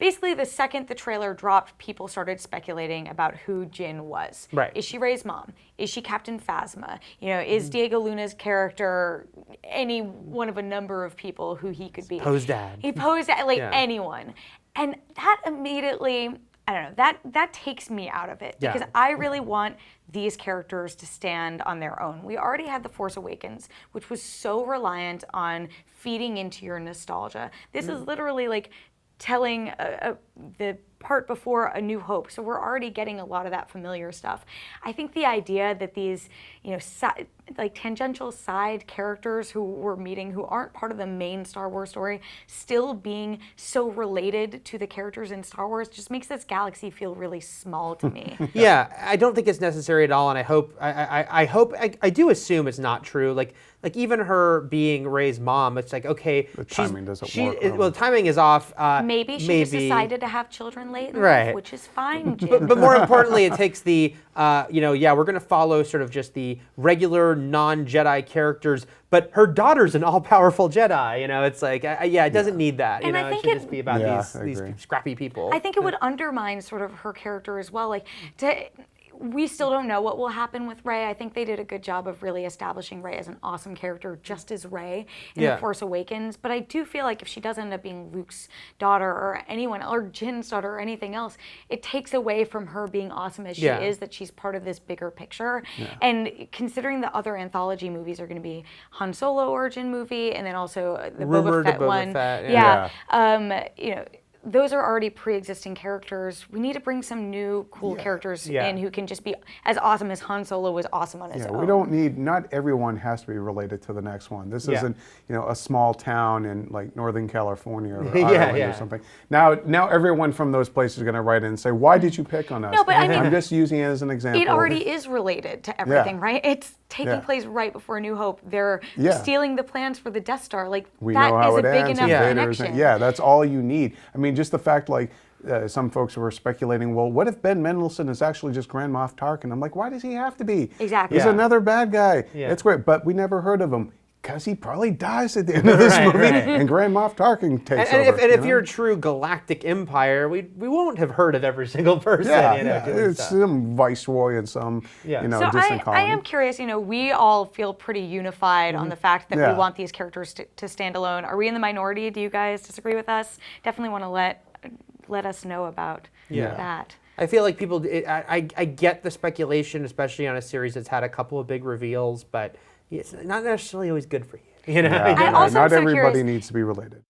basically the second the trailer dropped, people started speculating about who Jyn was. Right. Is she Rey's mom? Is she Captain Phasma? Is Diego Luna's character any one of a number of people who he could be? Poe's dad. He posed anyone. And that immediately, I don't know, that takes me out of it. Because I really want these characters to stand on their own. We already had The Force Awakens, which was so reliant on feeding into your nostalgia. This is literally like telling the part before A New Hope, so we're already getting a lot of that familiar stuff. I think the idea that these, tangential side characters who we're meeting who aren't part of the main Star Wars story, still being so related to the characters in Star Wars just makes this galaxy feel really small to me. Yeah, I don't think it's necessary at all, and I do assume it's not true. Like even her being Rey's mom, it's like, okay, the timing doesn't work. Well, the timing is off. Maybe she just decided to have children late in right. life, which is fine, Jyn. But more importantly, it takes the, we're going to follow sort of just the regular non-Jedi characters, but her daughter's an all-powerful Jedi. It's like, it doesn't need that. And I it think should just be about these scrappy people. I think it would undermine sort of her character as well. We still don't know what will happen with Rey. I think they did a good job of really establishing Rey as an awesome character, just as Rey in The Force Awakens. But I do feel like if she does end up being Luke's daughter or anyone, or Jyn's daughter or anything else, it takes away from her being awesome as she is, that she's part of this bigger picture. Yeah. And considering the other anthology movies are going to be Han Solo origin movie, and then also the Boba Fett one. Fett, those are already pre-existing characters. We need to bring some new cool characters in who can just be as awesome as Han Solo was awesome on his own. We don't need, not everyone has to be related to the next one. This isn't, a small town in like Northern California or Ireland or something. Now everyone from those places is going to write in and say, why did you pick on us? No, but I mean, I'm just using it as an example. It already is related to everything, right? It's taking place right before A New Hope. They're stealing the plans for the Death Star. Like, we that know how is it a big ends, enough connection. That's all you need. I mean, just the fact, some folks were speculating, well, what if Ben Mendelsohn is actually just Grand Moff Tarkin? I'm like, why does he have to be? Exactly. He's another bad guy. Yeah. It's great, but we never heard of him. Because he probably dies at the end of this movie, and Grand Moff Tarkin takes over. If you're a true galactic empire, we won't have heard of every single person. It's some viceroy and some distant colony. I am curious. We all feel pretty unified on the fact that we want these characters to stand alone. Are we in the minority? Do you guys disagree with us? Definitely want to let us know about that. I feel like people. I get the speculation, especially on a series that's had a couple of big reveals, but it's not necessarily always good for you. I also not everybody curious, needs to be related.